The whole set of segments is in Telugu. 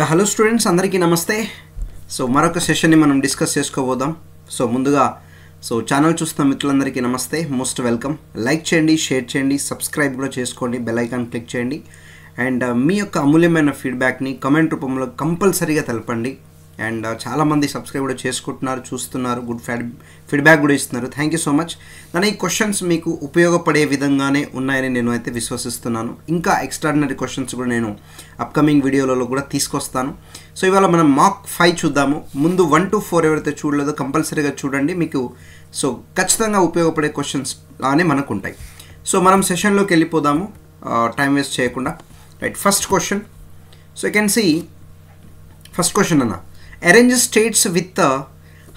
హలో స్టూడెంట్స్ అందరికీ నమస్తే. మరొక సెషన్ని మనం డిస్కస్ చేసుకోబోదాం. ముందుగా ఛానల్ చూస్తున్న మిత్రులందరికీ నమస్తే, మోస్ట్ వెల్కమ్. లైక్ చేయండి, షేర్ చేయండి, సబ్స్క్రైబ్ కూడా చేసుకోండి, బెల్ ఐకాన్ క్లిక్ చేయండి. అండ్ మీ యొక్క అమూల్యమైన ఫీడ్బ్యాక్ని కమెంట్ రూపంలో కంపల్సరీగా తెలపండి. అండ్ చాలామంది సబ్స్క్రైబ్ కూడా చేసుకుంటున్నారు, చూస్తున్నారు, గుడ్ ఫీడ్బ్యాక్ కూడా ఇస్తున్నారు. Thank you so much. ఈ క్వశ్చన్స్ మీకు ఉపయోగపడే విధంగానే ఉన్నాయని నేను అయితే విశ్వసిస్తున్నాను. ఇంకా ఎక్స్ట్రాడినరీ క్వశ్చన్స్ కూడా నేను అప్కమింగ్ వీడియోలలో కూడా తీసుకొస్తాను. ఇవాళ మనం మాక్ 5 చూద్దాము. ముందు 1 to 4 ఎవరైతే చూడలేదో కంపల్సరీగా చూడండి, మీకు ఖచ్చితంగా ఉపయోగపడే క్వశ్చన్స్ లానే మనకు ఉంటాయి. మనం సెషన్లోకి వెళ్ళిపోదాము టైం వేస్ట్ చేయకుండా. Right, first question. You can see first question అన్న, arrange states with the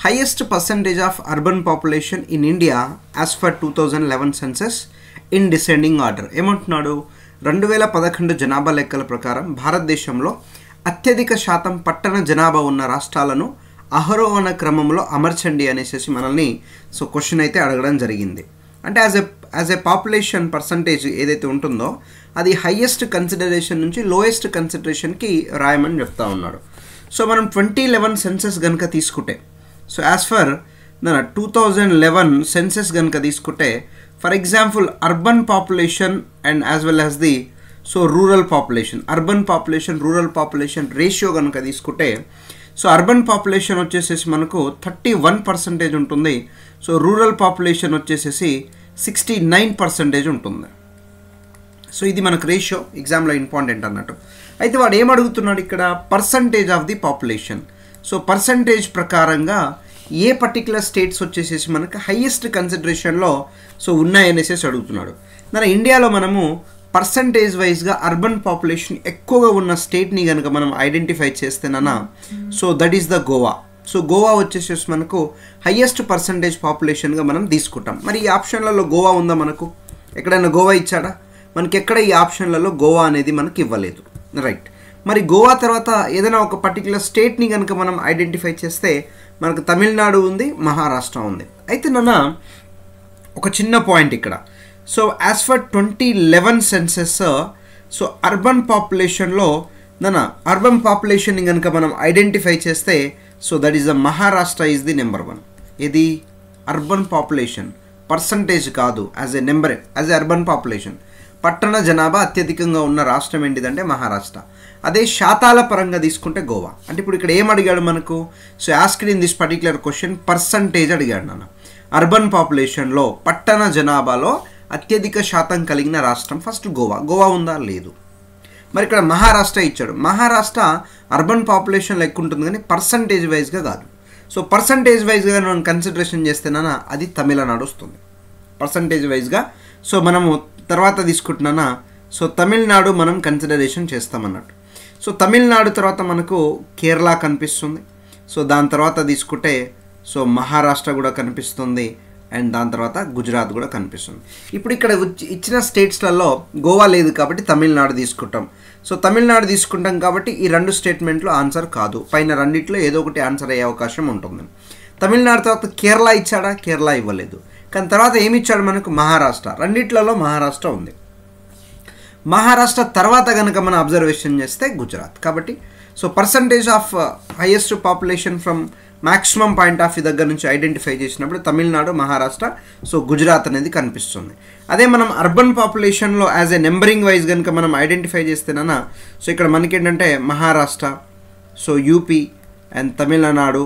highest percentage of urban population in India as per 2011 census in descending order. ఏమంటున్నాడు, 2011 జనాభా లెక్కల ప్రకారం భారతదేశంలో అత్యధిక శాతం పట్టణ జనాభా ఉన్న రాష్ట్రాలను ఆరోహణ క్రమంలో అమర్చండి అనేసి మనల్ని క్వశ్చన్ అయితే అడగడం జరిగింది. అంటే యాజ్ ఎ పాపులేషన్ పర్సంటేజ్ ఏదైతే ఉంటుందో అది హైయెస్ట్ కన్సిడరేషన్ నుంచి లోయెస్ట్ కన్సిడరేషన్కి రాయమని చెప్తా ఉన్నాడు. మనం 2011 సెన్సస్ కనుక తీసుకుంటే, యాజ్ ఫర్ 2011 సెన్సస్ కనుక తీసుకుంటే, for example urban population and as well as the rural population, urban population rural population ratio కనుక తీసుకుంటే, అర్బన్ పాపులేషన్ వచ్చేసేసి మనకు 31% ఉంటుంది. రూరల్ పాపులేషన్ వచ్చేసేసి 69% ఉంటుంది. ఇది మనకు రేషియో ఎగ్జామ్లో ఇంపార్టెంట్ అన్నట్టు. అయితే వాడు ఏమడుగుతున్నాడు ఇక్కడ, percentage of the population. Percentage ప్రకారంగా ఏ పర్టికులర్ స్టేట్స్ వచ్చేసేసి మనకు హైయెస్ట్ కన్సిడరేషన్లో ఉన్నాయనేసి అడుగుతున్నాడు. ఇండియాలో మనము పర్సంటేజ్ వైజ్గా అర్బన్ పాపులేషన్ ఎక్కువగా ఉన్న స్టేట్ని కనుక మనం ఐడెంటిఫై చేస్తేనన్నా that is the Goa. Goa వచ్చేసేసి మనకు హైయెస్ట్ పర్సంటేజ్ పాపులేషన్గా మనం తీసుకుంటాం. మరి ఈ ఆప్షన్లలో గోవా ఉందా? మనకు ఎక్కడైనా గోవా ఇచ్చాడా? మనకి ఎక్కడ ఈ ఆప్షన్లలో గోవా అనేది మనకి ఇవ్వలేదు. రైట్, మరి గోవా తర్వాత ఏదైనా ఒక పర్టికులర్ స్టేట్ని కనుక మనం ఐడెంటిఫై చేస్తే మనకు తమిళనాడు ఉంది, మహారాష్ట్ర ఉంది. అయితే ఒక చిన్న పాయింట్ ఇక్కడ. యాజ్ ఫర్ 2011 సెన్సెస్ అర్బన్ పాపులేషన్లో అర్బన్ పాపులేషన్ని కనుక మనం ఐడెంటిఫై చేస్తే that is the Maharashtra is the number 1. ఇది అర్బన్ పాపులేషన్ పర్సంటేజ్ కాదు, as a number, as a urban population పట్టణ జనాభా అత్యధికంగా ఉన్న రాష్ట్రం ఏంటిదంటే మహారాష్ట్ర. అదే శాతాల పరంగా తీసుకుంటే గోవా. అంటే ఇప్పుడు ఇక్కడ ఏం అడిగాడు మనకు, asked in this particular question percentage అడిగాడు నాన్న. అర్బన్ పాపులేషన్లో పట్టణ జనాభాలో అత్యధిక శాతం కలిగిన రాష్ట్రం ఫస్ట్ గోవా. గోవా ఉందా? లేదు. మరి ఇక్కడ మహారాష్ట్ర ఇచ్చాడు. మహారాష్ట్ర అర్బన్ పాపులేషన్లో ఎక్కువ ఉంటుంది కానీ పర్సంటేజ్ వైజ్గా కాదు. పర్సంటేజ్ వైజ్గా మనం కన్సిడరేషన్ చేస్తేనా అది తమిళనాడు వస్తుంది పర్సంటేజ్ వైజ్గా. మనము తర్వాత తీసుకుంటున్నానా తమిళనాడు మనం కన్సిడరేషన్ చేస్తామన్నట్టు. తమిళనాడు తర్వాత మనకు కేరళ కనిపిస్తుంది. దాని తర్వాత తీసుకుంటే మహారాష్ట్ర కూడా కనిపిస్తుంది. అండ్ దాని తర్వాత గుజరాత్ కూడా కనిపిస్తుంది. ఇప్పుడు ఇక్కడ ఇచ్చిన స్టేట్స్లలో గోవా లేదు కాబట్టి తమిళనాడు తీసుకుంటాం. తమిళనాడు తీసుకుంటాం కాబట్టి ఈ 2 స్టేట్మెంట్లో ఆన్సర్ కాదు. పైన రెండిట్లో ఏదో ఒకటి ఆన్సర్ అయ్యే అవకాశం ఉంటుంది. తమిళనాడు తర్వాత కేరళ ఇచ్చాడా? కేరళ ఇవ్వలేదు. కానీ తర్వాత ఏమి ఇచ్చాడు మనకు? మహారాష్ట్ర. రెండిట్లలో మహారాష్ట్ర ఉంది. మహారాష్ట్ర తర్వాత కనుక మనం అబ్జర్వేషన్ చేస్తే గుజరాత్. కాబట్టి percentage of highest population from maximum point of view దగ్గర నుంచి ఐడెంటిఫై చేసినప్పుడు తమిళనాడు, మహారాష్ట్ర, గుజరాత్ అనేది కనిపిస్తుంది. అదే మనం అర్బన్ పాపులేషన్లో యాజ్ ఎ నెంబరింగ్ వైజ్ కనుక మనం ఐడెంటిఫై చేస్తేనా ఇక్కడ మనకేంటంటే మహారాష్ట్ర, యూపీ అండ్ తమిళనాడు,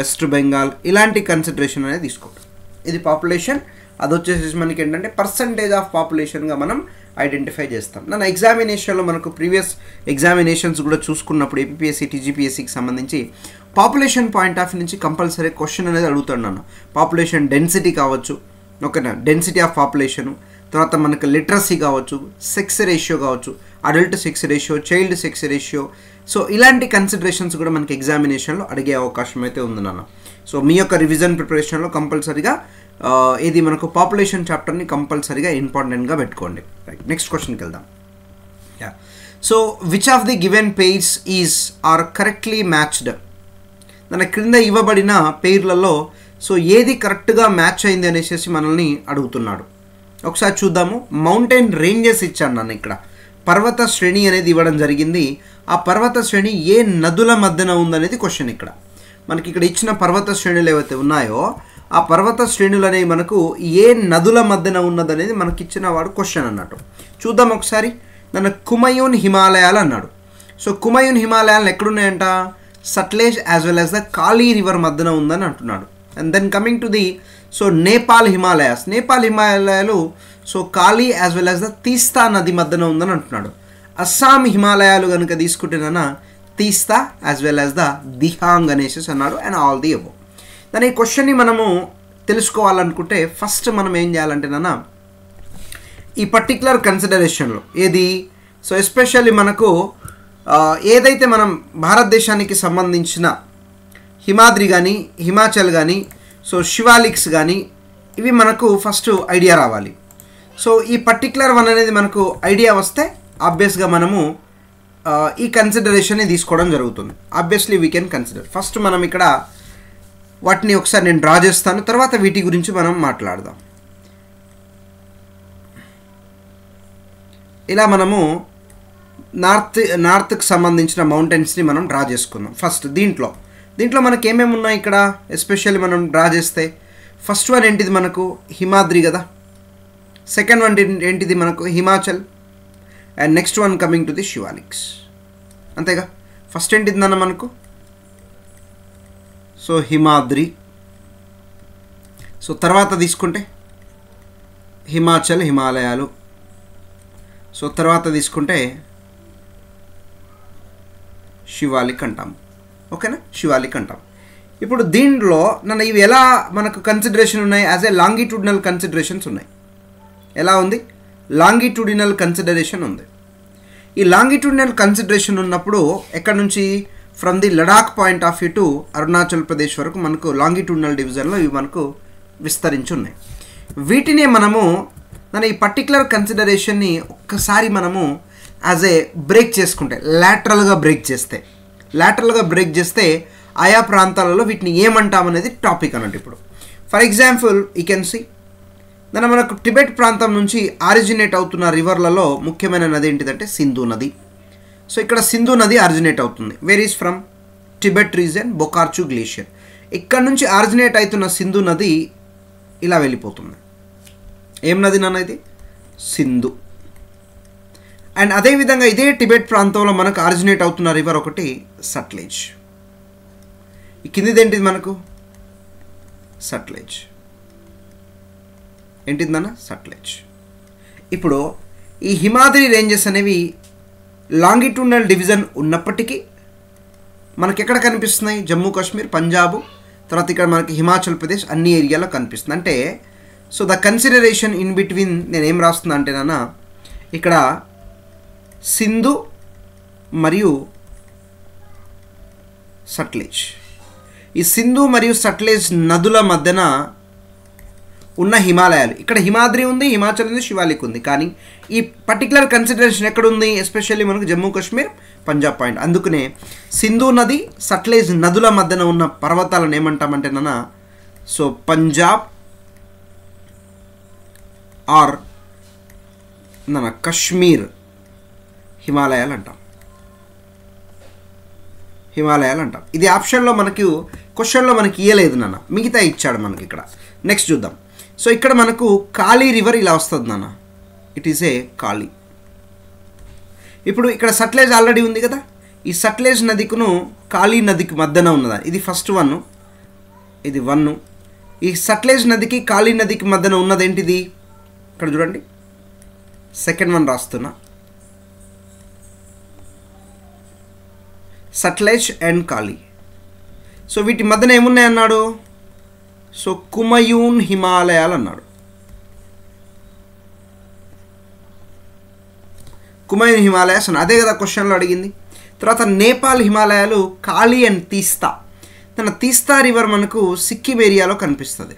వెస్ట్ బెంగాల్ ఇలాంటి కన్సిడరేషన్ అనేది తీసుకోవడం. ఇది పాపులేషన్. అది వచ్చేసి మనకి ఏంటంటే పర్సంటేజ్ ఆఫ్ పాపులేషన్గా మనం ఐడెంటిఫై చేస్తాం. ఎగ్జామినేషన్లో మనకు ప్రీవియస్ ఎగ్జామినేషన్స్ కూడా చూసుకున్నప్పుడు ఏపీఎస్సీ, టీజీపీఎస్సీకి సంబంధించి పాపులేషన్ పాయింట్ ఆఫ్ వ్యూ నుంచి కంపల్సరీ క్వశ్చన్ అనేది అడుగుతాడు. పాపులేషన్ డెన్సిటీ కావచ్చు, ఓకేనా, డెన్సిటీ ఆఫ్ పాపులేషను, తర్వాత మనకు లిటరసీ కావచ్చు, సెక్స్ రేషియో కావచ్చు, adult sex ratio, child sex ratio. ఇలాంటి కన్సిడరేషన్స్ కూడా మనకి ఎగ్జామినేషన్లో అడిగే అవకాశం అయితే ఉంది నాన్న. మీ యొక్క రివిజన్ ప్రిపరేషన్లో కంపల్సరీగా ఇది మనకు పాపులేషన్ చాప్టర్ని కంపల్సరీగా ఇంపార్టెంట్గా పెట్టుకోండి. రైట్, నెక్స్ట్ క్వశ్చన్కి వెళ్దాం. Which of the given pairs is are correctly matched. క్రింద ఇవ్వబడిన పెయిర్లలో ఏది కరెక్ట్గా మ్యాచ్ అయింది అనేసి మనల్ని అడుగుతున్నాడు. ఒకసారి చూద్దాము. మౌంటైన్ రేంజెస్ ఇచ్చాను నన్ను ఇక్కడ. పర్వత శ్రేణి అనేది ఇవ్వడం జరిగింది. ఆ పర్వత శ్రేణి ఏ నదుల మధ్యన ఉందనేది క్వశ్చన్. ఇక్కడ మనకి ఇక్కడ ఇచ్చిన పర్వత శ్రేణులు ఏవైతే ఉన్నాయో ఆ పర్వత శ్రేణులు అనేవి మనకు ఏ నదుల మధ్యన ఉన్నదనేది మనకి ఇచ్చిన వాడు క్వశ్చన్ అన్నట్టు. చూద్దాం ఒకసారి. నన్ను కుమయూన్ హిమాలయాలు అన్నాడు. సో కుమయూన్ హిమాలయాలు ఎక్కడున్నాయంట? Sutlej as well as the Kali river మధ్యన ఉందని అంటున్నాడు. And then coming to the so Nepal Himalayas. Nepal హిమాలయాలు so Kali as well as the Teesta నది మధ్యన ఉందని అంటున్నాడు. అస్సాం హిమాలయాలు కనుక తీసుకుంటేనన్నా తీస్తా as well as the Dihang అనేసి అన్నాడు. And all the above. దాని ఈ క్వశ్చన్ని మనము తెలుసుకోవాలనుకుంటే ఫస్ట్ మనం ఏం చేయాలంటేనన్నా ఈ పర్టిక్యులర్ కన్సిడరేషన్లో ఏది సో ఎస్పెషల్లీ మనకు ఏదైతే మనం భారతదేశానికి సంబంధించిన హిమాద్రి కానీ హిమాచల్ కానీ సో శివాలిక్స్ కానీ ఇవి మనకు ఫస్ట్ ఐడియా రావాలి. సో ఈ పర్టిక్యులర్ వన్ అనేది మనకు ఐడియా వస్తే ఆబ్వియస్గా మనము ఈ కన్సిడరేషన్ని తీసుకోవడం జరుగుతుంది. Obviously we can consider. First మనం ఇక్కడ వాటిని ఒకసారి నేను డ్రా చేస్తాను, తర్వాత వీటి గురించి మనం మాట్లాడదాం. ఇలా మనము నార్త్కి సంబంధించిన మౌంటైన్స్ని మనం డ్రా చేసుకుందాం. ఫస్ట్ దీంట్లో మనకి ఏమేమి ఉన్నాయి ఇక్కడ ఎస్పెషల్లీ మనం డ్రా చేస్తే ఫస్ట్ వన్ ఏంటిది మనకు హిమాద్రి కదా, సెకండ్ వన్ ఏంటిది మనకు Himachal, and next one coming to the Shivaliks. అంతేగా. ఫస్ట్ ఏంటిది నాన్న మనకు సో హిమాద్రి. సో తర్వాత తీసుకుంటే హిమాచల్ హిమాలయాలు. సో తర్వాత తీసుకుంటే శివాలిక్ అంటాం. ఓకేనా, శివాలిక్ అంటాం. ఇప్పుడు దీంట్లో నన్ను ఇవి ఎలా మనకు కన్సిడరేషన్ ఉన్నాయి? యాజ్ ఏ లాంగిట్యూడినల్ కన్సిడరేషన్స్ ఉన్నాయి. ఎలా ఉంది? లాంగిట్యూడినల్ కన్సిడరేషన్ ఉంది. ఈ లాంగిట్యూడినల్ కన్సిడరేషన్ ఉన్నప్పుడు ఎక్కడి నుంచి? From the Ladakh point of view to Arunachal Pradesh వరకు మనకు లాంగిట్యూడినల్ డివిజన్లో ఇవి మనకు విస్తరించి ఉన్నాయి. వీటిని మనము ఈ పర్టిక్యులర్ కన్సిడరేషన్ని ఒక్కసారి మనము యాజ్ ఏ బ్రేక్ చేసుకుంటే లాటరల్గా బ్రేక్ చేస్తే ఆయా ప్రాంతాలలో వీటిని ఏమంటామనేది టాపిక్ అన్నట్టు. ఇప్పుడు for example you can see మనకు టిబెట్ ప్రాంతం నుంచి ఆరిజినేట్ అవుతున్న రివర్లలో ముఖ్యమైన నది ఏంటిదంటే సింధు నది. సో ఇక్కడ సింధు నది ఆరిజినేట్ అవుతుంది. Where is from? Tibet region, Bokharchu glacier. ఇక్కడ నుంచి ఆరిజినేట్ అవుతున్న సింధు నది ఇలా వెళ్ళిపోతుంది. ఏం నది నాన్న ఇది? సింధు. అండ్ అదేవిధంగా ఇదే టిబెట్ ప్రాంతంలో మనకు ఆరిజినేట్ అవుతున్న రివర్ ఒకటి సట్లెజ్. ఈ కిందిదేంటిది మనకు? సట్లెజ్. ఏంటిది నాన్న? సట్లెజ్. ఇప్పుడు ఈ హిమాద్రి రేంజెస్ అనేవి లాంగిట్యూడినల్ డివిజన్ ఉన్నప్పటికీ మనకి ఎక్కడ కనిపిస్తున్నాయి? జమ్మూ కాశ్మీర్, పంజాబ్, తర్వాత ఇక్కడ మనకి హిమాచల్ ప్రదేశ్ అన్ని ఏరియాలో కనిపిస్తుంది. అంటే so the consideration in between నేను ఏం రాస్తున్నా అంటే నాన్న ఇక్కడ సింధు మరియు సట్లెజ్. ఈ సింధు మరియు సట్లెజ్ నదుల మధ్యన ఉన్న హిమాలయాలు. ఇక్కడ హిమాద్రి ఉంది, హిమాచల్ ఉంది, శివాలిక్ ఉంది. కానీ ఈ పర్టికులర్ కన్సిడరేషన్ ఎక్కడుంది? ఎస్పెషల్లీ మనకు జమ్మూ కాశ్మీర్, పంజాబ్ పాయింట్. అందుకనే సింధు నది, సట్లెజ్ నదుల మధ్యన ఉన్న పర్వతాలను ఏమంటామంటే నాన్న సో పంజాబ్ ఆర్ నాన్న కశ్మీర్ హిమాలయాలు అంటాం. ఇది ఆప్షన్లో మనకు క్వశ్చన్లో మనకి ఇయ్యలేదు నాన్న, మిగతా ఇచ్చాడు మనకి ఇక్కడ. నెక్స్ట్ చూద్దాం. సో ఇక్కడ మనకు కాళీ రివర్ ఇలా వస్తుంది నాన్న. ఇట్ ఈస్ ఏ కాళీ. ఇప్పుడు ఇక్కడ సట్లెజ్ ఆల్రెడీ ఉంది కదా. ఈ సట్లెజ్ నదికును కాళీ నదికి మధ్యన ఉన్నదా? ఇది ఫస్ట్ వన్, ఇది వన్. ఈ సట్లెజ్ నదికి కాళీ నదికి మధ్యన ఉన్నది ఏంటిది? ఇక్కడ చూడండి, సెకండ్ వన్ రాస్తున్నా. Sutlej and Kali. సో వీటి మధ్యన ఏమున్నాయి అన్నాడు? సో కుమయూన్ హిమాలయాలు అన్నాడు. కుమయూన్ హిమాలయాస్ అన్న అదే కదా క్వశ్చన్లో అడిగింది. తర్వాత నేపాల్ హిమాలయాలు కాళీ అండ్ తీస్తా. తీస్తా రివర్ మనకు సిక్కిం ఏరియాలో కనిపిస్తుంది.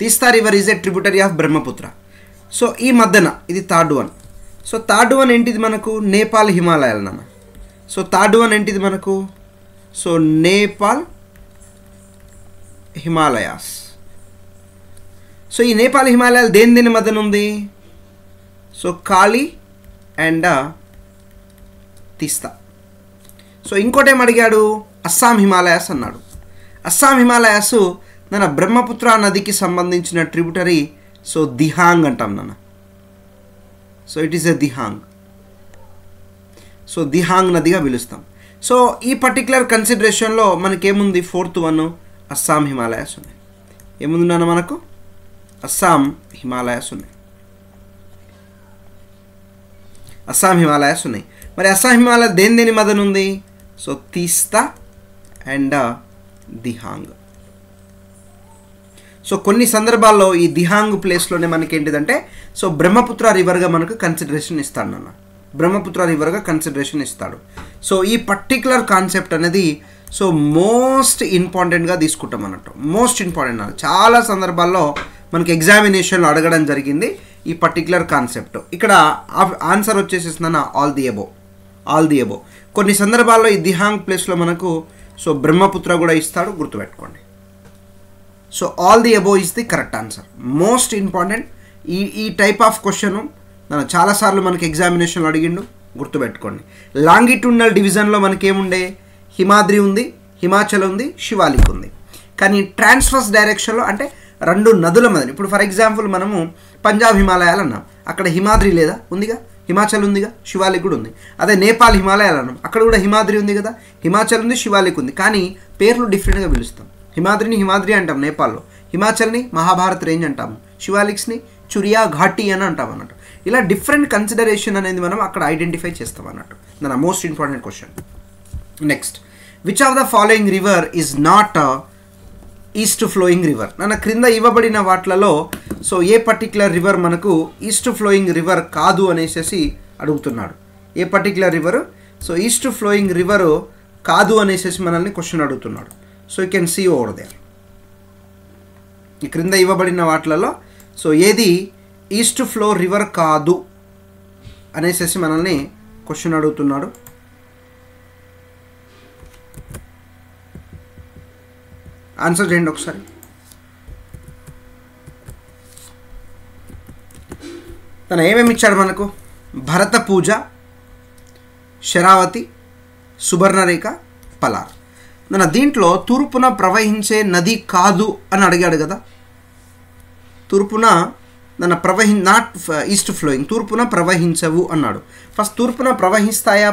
తీస్తా river is a tributary of Brahmaputra. So ఈ మధ్యన ఇది third one. So third one ఏంటిది మనకు? నేపాల్ హిమాలయాలు నాన్న. సో థర్డ్ వన్ ఏంటిది మనకు? సో నేపాల్ హిమాలయాస్. సో ఈ నేపాల్ హిమాలయాలు దేని మధ్యన ఉంది? సో కాళీ అండ్ తీస్తా. సో ఇంకోటి ఏం అడిగాడు, అస్సాం హిమాలయాస్ అన్నాడు. అస్సాం హిమాలయాస్ నాన్న బ్రహ్మపుత్ర నదికి సంబంధించిన ట్రిబ్యూటరీ. సో దిహాంగ్ అంటాం నాన్న. So it is a Dihang. So Dihang నదిగా పిలుస్తాం. సో ఈ పర్టికులర్ కన్సిడరేషన్లో మనకేముంది, 4th వన్ అస్సాం హిమాలయాస్ ఉన్నాయి. ఏముంది నాన్న మనకు, అస్సాం హిమాలయాస్ ఉన్నాయి. అస్సాం హిమాలయాస్ ఉన్నాయి. మరి అస్సాం హిమాలయ దేని మధ్యన ఉంది, సో తీస్తా అండ్ దిహాంగ్. సో కొన్ని సందర్భాల్లో ఈ దిహాంగ్ ప్లేస్లోనే మనకి ఏంటిదంటే సో బ్రహ్మపుత్ర రివర్గా మనకు కన్సిడరేషన్ ఇస్తాడు నాన్న. బ్రహ్మపుత్ర రివర్గా కన్సిడరేషన్ ఇస్తాడు. సో ఈ పర్టికులర్ కాన్సెప్ట్ అనేది సో మోస్ట్ ఇంపార్టెంట్గా తీసుకుంటాం అన్నట్టు. మోస్ట్ ఇంపార్టెంట్ అన్న చాలా సందర్భాల్లో మనకి ఎగ్జామినేషన్లో అడగడం జరిగింది ఈ పర్టికులర్ కాన్సెప్ట్. ఇక్కడ ఆన్సర్ వచ్చేసేసిన ఆల్ ది అబో. కొన్ని సందర్భాల్లో ఈ దిహాంగ్ ప్లేస్లో మనకు సో బ్రహ్మపుత్ర కూడా ఇస్తాడు, గుర్తుపెట్టుకోండి. So all the above is the correct answer. Most important ఈ టైప్ ఆఫ్ క్వశ్చన్ చాలాసార్లు మనకి ఎగ్జామినేషన్లో అడిగిండు, గుర్తుపెట్టుకోండి. లాంగిట్యూడినల్ డివిజన్లో మనకేముండే, హిమాద్రి ఉంది, హిమాచల్ ఉంది, శివాలిక్ ఉంది. కానీ ట్రాన్స్వర్స్ డైరెక్షన్లో అంటే 2 నదుల మధ్య, ఇప్పుడు ఫర్ ఎగ్జాంపుల్ మనము పంజాబ్ హిమాలయాలు అన్నాం, అక్కడ హిమాద్రి లేదా, ఉందిగా, హిమాచల్ ఉందిగా, శివాలిక్ కూడా ఉంది. అదే నేపాల్ హిమాలయాలు అన్నాం, అక్కడ కూడా హిమాద్రి ఉంది కదా, హిమాచల్ ఉంది, శివాలిక్ ఉంది. కానీ పేర్లు డిఫరెంట్గా పిలుస్తాం. హిమాద్రిని హిమాద్రి అంటాం నేపాల్లో, హిమాచల్ని మహాభారత్ రేంజ్ అంటాము, శివాలిక్స్ని చురియా ఘాటి అని అంటాం అన్నట్టు. ఇలా డిఫరెంట్ కన్సిడరేషన్ అనేది మనం అక్కడ ఐడెంటిఫై చేస్తాం అన్నట్టు. నా most important question. Next, which of the following river is not east flowing river. నన్న క్రింద ఇవ్వబడిన వాటిలలో సో ఏ పర్టిక్యులర్ రివర్ మనకు ఈస్ట్ ఫ్లోయింగ్ రివర్ కాదు అనేసి అడుగుతున్నాడు. A particular river so east flowing river కాదు అనేసి మనల్ని క్వశ్చన్ అడుగుతున్నాడు. So you can see over there. ఈ క్రింద ఇవ్వబడిన వాటిలలో సో ఏది ఈస్ట్ ఫ్లో రివర్ కాదు అనేసి మనల్ని క్వశ్చన్ అడుగుతున్నాడు. ఆన్సర్ చేయండి ఒకసారి. తను ఏమేమి ఇచ్చాడు మనకు, భరత పూజ, శరావతి, సుబర్ణరేఖ, పలార్. మన దీంట్లో తూర్పున ప్రవహించే నది కాదు అని అడిగాడు కదా. తూర్పున నాట్ ఈస్ట్ ఫ్లోయింగ్, తూర్పున ప్రవహించవు అన్నాడు. ఫస్ట్ తూర్పున ప్రవహించాయా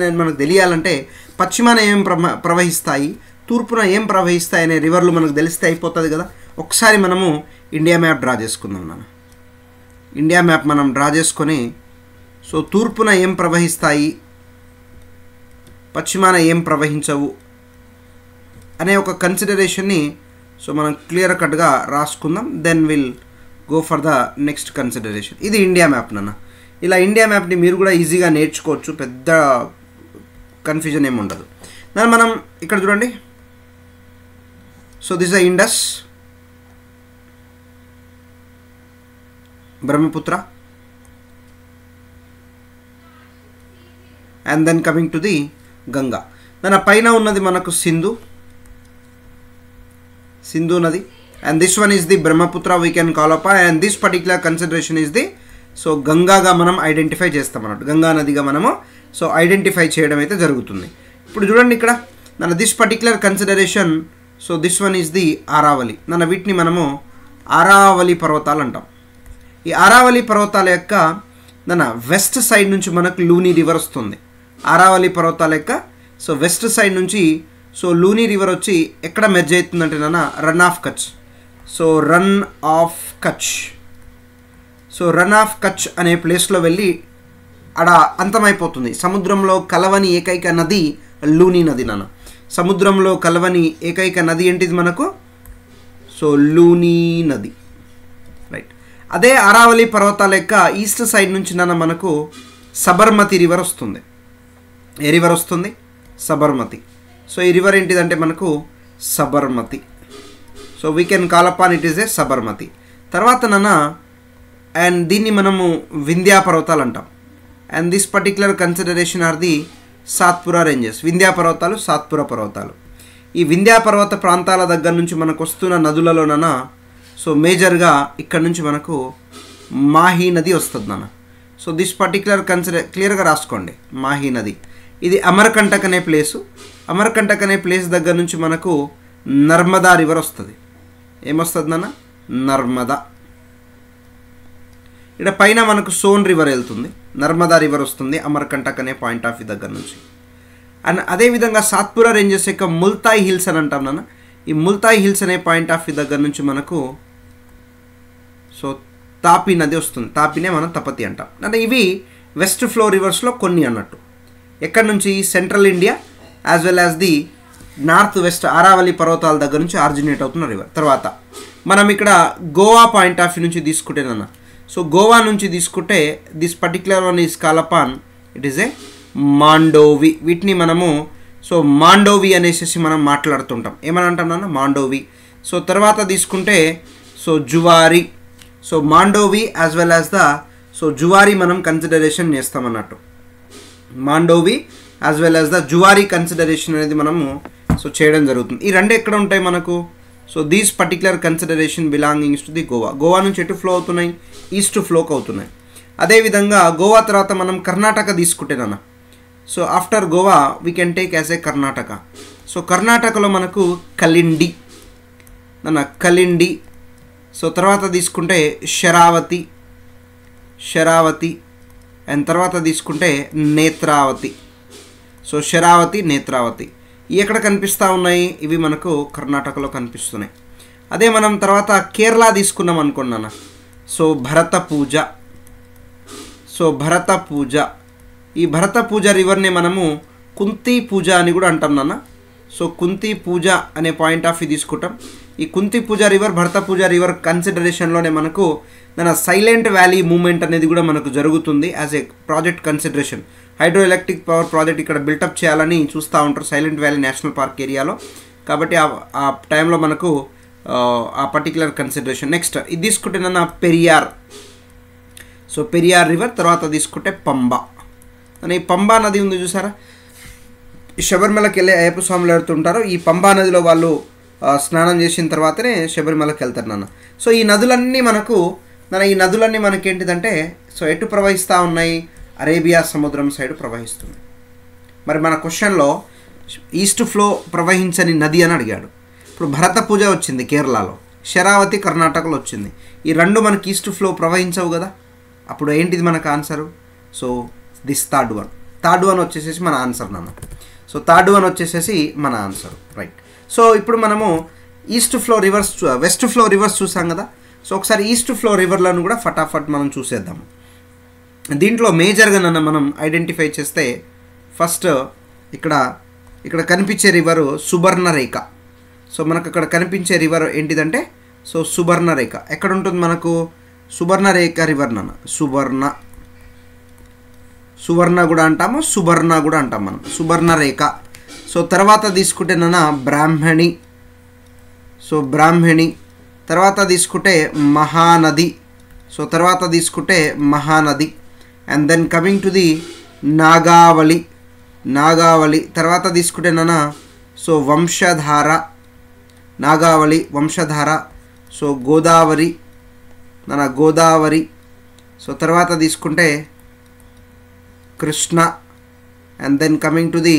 అని మనకు తెలియాలంటే పశ్చిమాన ఏం ప్రవహిస్తాయి, తూర్పున ఏం ప్రవహిస్తాయి అనే రివర్లు మనకు తెలిస్తే అయిపోతుంది కదా. ఒకసారి మనము ఇండియా మ్యాప్ డ్రా చేసుకుందాం నాన్న. ఇండియా మ్యాప్ మనం డ్రా చేసుకొని సో తూర్పున ఏం ప్రవహిస్తాయి, పశ్చిమాన ఏం ప్రవహించవు అనే ఒక కన్సిడరేషన్ని సో మనం క్లియర్ కట్గా రాసుకుందాం. Then will go for the next consideration. ఇది ఇండియా మ్యాప్ నాన్న. ఇలా ఇండియా మ్యాప్ని మీరు కూడా ఈజీగా నేర్చుకోవచ్చు, పెద్ద కన్ఫ్యూజన్ ఏమి ఉండదు. దాన్ని మనం ఇక్కడ చూడండి. So this the Indus, Brahmaputra, and then coming to the Ganga. దాని పైన ఉన్నది మనకు సింధు నది, and this one is the Brahmaputra we can call upon, and this particular consideration is the so గంగాగా మనం ఐడెంటిఫై చేస్తాం అన్నట్టు, గంగా నదిగా మనము సో ఐడెంటిఫై చేయడం అయితే జరుగుతుంది. ఇప్పుడు చూడండి ఇక్కడ నన్ను this particular consideration. So this one is the Aravalli. నన్ను వీటిని మనము ఆరావళి పర్వతాలు అంటాం. ఈ ఆరావళి పర్వతాల యొక్క నన్ను వెస్ట్ సైడ్ నుంచి మనకు లూని రివర్ వస్తుంది. ఆరావళి పర్వతాల యొక్క సో వెస్ట్ సైడ్ నుంచి సో లూని రివర్ వచ్చి ఎక్కడ మెర్జ్ అవుతుందంటే నాన్న run of Kutch. So run of Kutch అనే ప్లేస్లో వెళ్ళి అక్కడ అంతమైపోతుంది. సముద్రంలో కలవని ఏకైక నది లూని నది నాన్న. సముద్రంలో కలవని ఏకైక నది ఏంటిది మనకు, సో లూని నది, రైట్. అదే ఆరావళి పర్వతాల యొక్క ఈస్ట్ సైడ్ నుంచి నాన్న మనకు సబర్మతి రివర్ వస్తుంది. ఏ రివర్ వస్తుంది, సబర్మతి. సో ఈ రివర్ ఏంటిదంటే మనకు Sabarmati. So we can call upon it is a Sabarmati. తర్వాత నాన్న అండ్ దీన్ని మనము వింధ్యా పర్వతాలు అంటాం. And this particular consideration are the Satpura ranges. Vindhya పర్వతాలు, సాత్పురా పర్వతాలు. ఈ వింధ్యా పర్వత ప్రాంతాల దగ్గర నుంచి మనకు వస్తున్న నదులలోనన్నా సో మేజర్గా ఇక్కడ నుంచి మనకు మాహీ నది వస్తుంది నాన్న. సో దిస్ పర్టికులర్ క్లియర్గా రాసుకోండి. మాహీ నది ఇది అమర్కంటక్ అనే ప్లేసు. అమర్కంటక్ అనే ప్లేస్ దగ్గర నుంచి మనకు నర్మదా రివర్ వస్తుంది. ఏమొస్తుంది నాన్న? నర్మదా. ఇక్కడ పైన మనకు సోన్ రివర్ వెళ్తుంది, నర్మదా రివర్ వస్తుంది అమర్కంటక్ అనే పాయింట్ ఆఫ్ వ్యూ దగ్గర నుంచి. అండ్ అదేవిధంగా సాత్పురా రేంజెస్ యొక్క ముల్తాయ్ హిల్స్ అని అంటాం నాన్న. ఈ ముల్తాయ్ హిల్స్ అనే పాయింట్ ఆఫ్ వ్యూ దగ్గర నుంచి మనకు సో తాపీ నది వస్తుంది. తాపీనే మనం తపతి అంటాం. అంటే ఇవి వెస్ట్ ఫ్లో రివర్స్లో కొన్ని అన్నట్టు. ఎక్కడి నుంచి? Central India as well as the north west Aravalli పర్వతాల దగ్గర నుంచి ఆరిజినేట్ అవుతున్న రివర్. తర్వాత మనం ఇక్కడ గోవా పాయింట్ ఆఫ్ వ్యూ నుంచి తీసుకుంటేనన్నా, సో గోవా నుంచి తీసుకుంటే దిస్ పర్టిక్యులర్ వన్ ఈజ్ కాలపాన్, ఇట్ ఈస్ ఏ మాండోవి. వీటిని మనము సో మాండోవి అనేసి మనం మాట్లాడుతుంటాం. ఏమని అంటాం నాన్న? మాండోవి. సో తర్వాత తీసుకుంటే so Zuari. So Mandovi as well as the so Zuari మనం కన్సిడరేషన్ చేస్తాం అన్నట్టు. Mandovi as well as the Zuari consideration అనేది మనము సో చేయడం జరుగుతుంది. ఈ రెండు ఎక్కడ ఉంటాయి మనకు? So these particular consideration belongings to the Goa. Goa నుంచి ఎటు ఫ్లో అవుతున్నాయి? ఈస్ట్ ఫ్లోకి అవుతున్నాయి. అదేవిధంగా గోవా తర్వాత మనం కర్ణాటక తీసుకుంటేనన్నా, so after Goa we can take as a Karnataka. So కర్ణాటకలో మనకు కలిండి నాన్న, కలిండి. సో తర్వాత తీసుకుంటే శరావతి, శరావతి. అండ్ తర్వాత తీసుకుంటే నేత్రావతి. సో శరావతి, నేత్రావతి ఎక్కడ కనిపిస్తూ ఉన్నాయి? ఇవి మనకు కర్ణాటకలో కనిపిస్తున్నాయి. అదే మనం తర్వాత కేరళ తీసుకున్నాం అనుకున్నాను. సో భరత పూజ. సో భరత పూజ, ఈ భరత పూజ రివర్ని మనము కుంతి పూజ అని కూడా అంటాం నాన్న. సో కుంతి పూజ అనే పాయింట్ ఆఫ్ వ్యూ తీసుకుంటాం. ఈ కుంతి పూజ రివర్, భరత పూజ రివర్ కన్సిడరేషన్లోనే మనకు దాని సైలెంట్ వ్యాలీ మూమెంట్ అనేది కూడా మనకు జరుగుతుంది as a project consideration. Hydro electric power project ఇక్కడ బిల్టప్ చేయాలని చూస్తూ ఉంటారు సైలెంట్ వ్యాలీ నేషనల్ పార్క్ ఏరియాలో. కాబట్టి ఆ టైంలో మనకు ఆ పర్టికులర్ కన్సిడరేషన్. నెక్స్ట్ ఇది తీసుకుంటే నన్న పెరియార్. So Periyar river. తర్వాత తీసుకుంటే పంబా. అని పంబా నది ఉంది చూసారా, శబరిమలకి వెళ్ళే అయ్యప్ప స్వాములు వెళ్తుంటారు. ఈ పంబా నదిలో వాళ్ళు స్నానం చేసిన తర్వాతనే శబరిమలకి వెళ్తారు నాన్న. సో ఈ నదులన్నీ మనకి ఏంటిదంటే సో ఎటు ప్రవహిస్తూ ఉన్నాయి? అరేబియా సముద్రం సైడ్ ప్రవహిస్తుంది. మరి మన క్వశ్చన్లో ఈస్ట్ ఫ్లో ప్రవహించని నది అని అడిగాడు. ఇప్పుడు భరత పూజ వచ్చింది కేరళలో, శరావతి కర్ణాటకలో వచ్చింది. ఈ రెండు మనకి ఈస్ట్ ఫ్లో ప్రవహించవు కదా. అప్పుడు ఏంటిది మనకు answer? So this third one వచ్చేసేసి మన ఆన్సర్ నాన్న. సో థర్డ్ వన్ వచ్చేసేసి మన ఆన్సర్, రైట్. సో ఇప్పుడు మనము east flow reverse, west flow reverse చూసాం కదా. సో ఒకసారి ఈస్ట్ ఫ్లో రివర్లను కూడా ఫటాఫట్ మనం చూసేద్దాము. దీంట్లో మేజర్గా నన్ను మనం ఐడెంటిఫై చేస్తే ఫస్ట్ ఇక్కడ కనిపించే రివరు సుబర్ణరేఖ. సో మనకు అక్కడ కనిపించే రివర్ ఏంటిదంటే సో సుబర్ణరేఖ. ఎక్కడ ఉంటుంది మనకు? సుబర్ణరేఖ రివర్ నాన్న. సువర్ణ కూడా అంటాము, సుబర్ణ కూడా అంటాం మనం, సుబర్ణరేఖ. సో తర్వాత తీసుకుంటే నాన్న బ్రాహ్మణి. సో బ్రాహ్మణి తర్వాత తీసుకుంటే మహానది. సో తర్వాత తీసుకుంటే Mahanadi. And then coming to the Nagavali. తర్వాత తీసుకుంటే నాన్న so Vamsadhara, Nagavali, Vamsadhara. So Godavari. So తర్వాత తీసుకుంటే Krishna. And then coming to the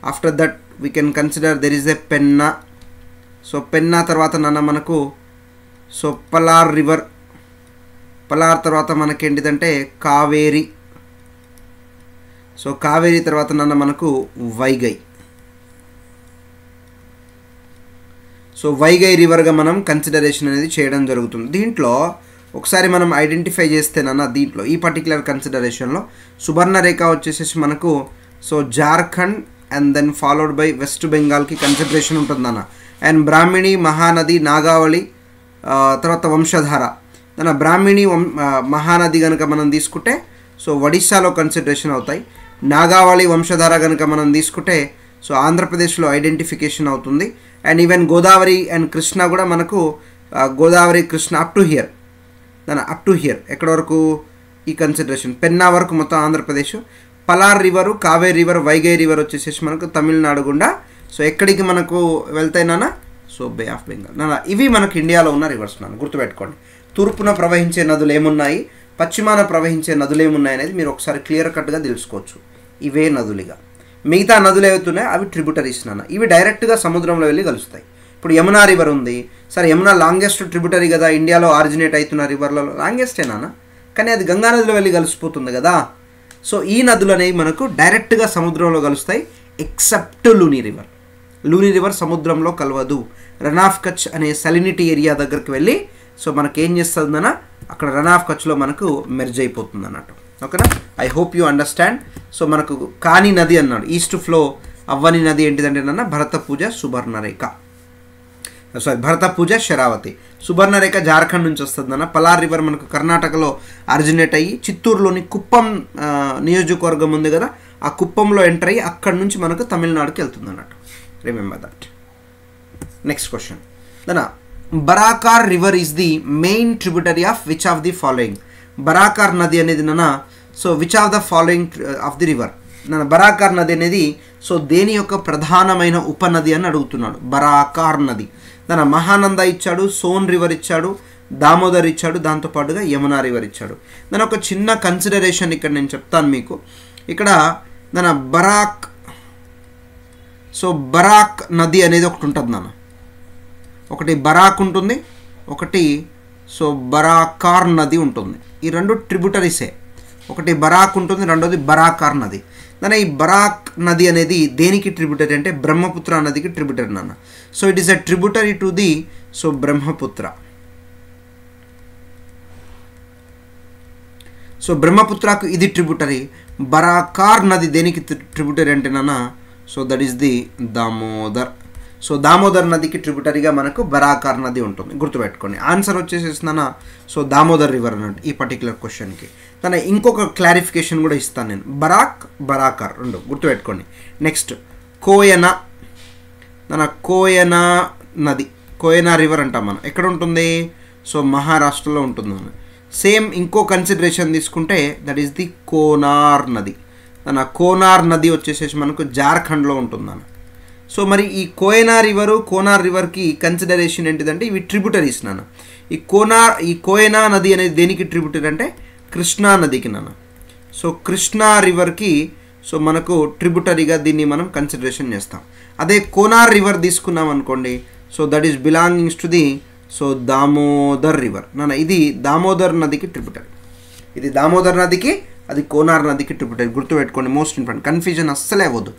after that we can consider there is a Penna. So Penna తర్వాత నాన్న మనకు సో పలార్ రివర్. పలార్ తర్వాత మనకేంటిదంటే కావేరి. సో కావేరి తర్వాత నాన్న మనకు వైగై. సో వైగై రివర్గా మనం కన్సిడరేషన్ అనేది చేయడం జరుగుతుంది. దీంట్లో ఒకసారి మనం ఐడెంటిఫై చేస్తేనన్నా దీంట్లో ఈ పర్టికులర్ కన్సిడరేషన్లో సుబర్ణరేఖ వచ్చేసేసి మనకు so Jharkhand and then followed by west బెంగాల్కి కన్సిడరేషన్ ఉంటుందన్న. అండ్ బ్రాహ్మిణి, మహానది, నాగావళి, తర్వాత వంశధార. దాని బ్రాహ్మిణి మహానది కనుక మనం తీసుకుంటే సో ఒడిశాలో కన్సిడరేషన్ అవుతాయి. నాగావళి, వంశధార కనుక మనం తీసుకుంటే సో ఆంధ్రప్రదేశ్లో ఐడెంటిఫికేషన్ అవుతుంది. And even Godavari and Krishna కూడా మనకు Godavari, Krishna up to here ఎక్కడ వరకు ఈ కన్సిడరేషన్ పెన్నా వరకు మొత్తం Andhra Pradesh. Palar river, Kaveri river, Vaigai river వచ్చేసేసి మనకు తమిళనాడు గుండా సో ఎక్కడికి మనకు వెళ్తాయి నాన్న? సో బే ఆఫ్ బెంగాల్ నాన్న. ఇవి మనకు ఇండియాలో ఉన్న రివర్స్ నాన్న, గుర్తుపెట్టుకోండి. తూర్పున ప్రవహించే నదులు ఏమున్నాయి, పశ్చిమాన ప్రవహించే నదులు ఏమున్నాయనేది మీరు ఒకసారి క్లియర్ కట్గా తెలుసుకోవచ్చు. ఇవే నదులుగా. మిగతా నదులు ఏవైతున్నాయో అవి ట్రిబ్యూటరీస్ నాన్న. ఇవి డైరెక్ట్గా సముద్రంలో వెళ్ళి కలుస్తాయి. ఇప్పుడు యమునా రివర్ ఉంది. సరే, యమునా లాంగెస్ట్ ట్రిబ్యూటరీ కదా, ఇండియాలో ఆరిజినేట్ అవుతున్న రివర్లలో లాంగెస్టే నాన్న. కానీ అది గంగా నదిలో వెళ్ళి కలిసిపోతుంది కదా. సో ఈ నదులు అనేవి మనకు డైరెక్ట్గా సముద్రంలో కలుస్తాయి, except Luni river. Luni river సముద్రంలో కలవదు. రన్ ఆఫ్ కచ్ అనే సలినిటీ ఏరియా దగ్గరికి వెళ్ళి సో మనకి ఏం చేస్తుందన్న, అక్కడ రన్ ఆఫ్ కచ్లో మనకు మెర్జ్ అయిపోతుంది అన్నట్టు. ఓకేనా? I hope you understand. So మనకు కాని నది అన్నాడు, ఈస్ట్ ఫ్లో అవ్వని నది ఏంటిదంటే నాన్న భరతపూజ సుబర్ణరేఖ. సారీ, భరతపూజ శరావతి. సుబర్ణరేఖ జార్ఖండ్ నుంచి వస్తుంది అన్న. పలార్ రివర్ మనకు కర్ణాటకలో ఆరిజినేట్ అయ్యి చిత్తూరులోని కుప్పం నియోజకవర్గం ఉంది కదా, ఆ కుప్పంలో ఎంటర్ అయ్యి అక్కడి నుంచి మనకు తమిళనాడుకి వెళ్తుంది అన్నట్టు. Remember that. Next question. దనా Barakar river is the main tributary of which of the following. Barakar నది అనేది నాన్న so which of the following of the river. నాన్న బరాకార్ నది అనేది సో దేని యొక్క ప్రధానమైన ఉపనది అని అడుగుతున్నాడు. బరాకార్ నది. దాని మహానంద ఇచ్చాడు, సోన్ రివర్ ఇచ్చాడు, దామోదర్ ఇచ్చాడు, దాంతోపాటుగా యమునా రివర్ ఇచ్చాడు. దాని ఒక చిన్న కన్సిడరేషన్ ఇక్కడ నేను చెప్తాను మీకు. ఇక్కడ దాని బరాక్ నది అనేది ఒకటి ఉంటుంది నాన్న. ఒకటి బరాక్ ఉంటుంది, ఒకటి సో బరాకార్ నది ఉంటుంది. ఈ రెండు ట్రిబ్యూటరీసే. ఒకటి బరాక్ ఉంటుంది, రెండోది బరాకార్ నది. దాని ఈ బరాక్ నది అనేది దేనికి ట్రిబ్యూటరీ అంటే బ్రహ్మపుత్ర నదికి ట్రిబ్యూటరీ నాన్న. So it is a tributary to the so Brahmaputra. So బ్రహ్మపుత్రకు ఇది ట్రిబ్యూటరీ. బరాకార్ నది దేనికి ట్రిబ్యూటరీ అంటే నాన్న so that is the Damodar. So Damodar నదికి ట్రిబ్యూటరీగా మనకు బరాకార్ నది ఉంటుంది, గుర్తుపెట్టుకోండి. ఆన్సర్ వచ్చేసేసిన సో దామోదర్ రివర్ అన్నట్టు ఈ పర్టికులర్ క్వశ్చన్కి. తన ఇంకొక క్లారిఫికేషన్ కూడా ఇస్తాను నేను. బరాక్ బరాకార్ రెండు గుర్తుపెట్టుకోండి. నెక్స్ట్ కోయనా. మన కోయనా నది, కోయనా రివర్ అంటాం మనం. ఎక్కడ ఉంటుంది? సో మహారాష్ట్రలో ఉంటుంది మనం. సేమ్ ఇంకో కన్సిడరేషన్ తీసుకుంటే దట్ ఈస్ ది కోనార్ నది. తన కోనార్ నది వచ్చేసేసి మనకు జార్ఖండ్లో ఉంటుంది అన్న. సో మరి ఈ కోనార్ రివర్కి కన్సిడరేషన్ ఏంటిదంటే ఇవి ట్రిబ్యూటరీస్ నాన్న. ఈ కోయనా నది అనేది దేనికి ట్రిబ్యూటరీ అంటే కృష్ణా నదికి నాన్న. సో కృష్ణా రివర్కి సో మనకు ట్రిబ్యూటరీగా దీన్ని మనం కన్సిడరేషన్ చేస్తాం. అదే కోనార్ రివర్ తీసుకున్నాం అనుకోండి, so that is belongings to the so Damodar river నాన్న. ఇది దామోదర్ నదికి ట్రిబ్యూటరీ. ఇది దామోదర్ నదికి, అది కోనార్ నదికి ట్రిబ్యూటరీ. గుర్తుపెట్టుకోండి, మోస్ట్ ఇంపార్టెంట్. కన్ఫ్యూజన్ అస్సలే అవ్వద్దు.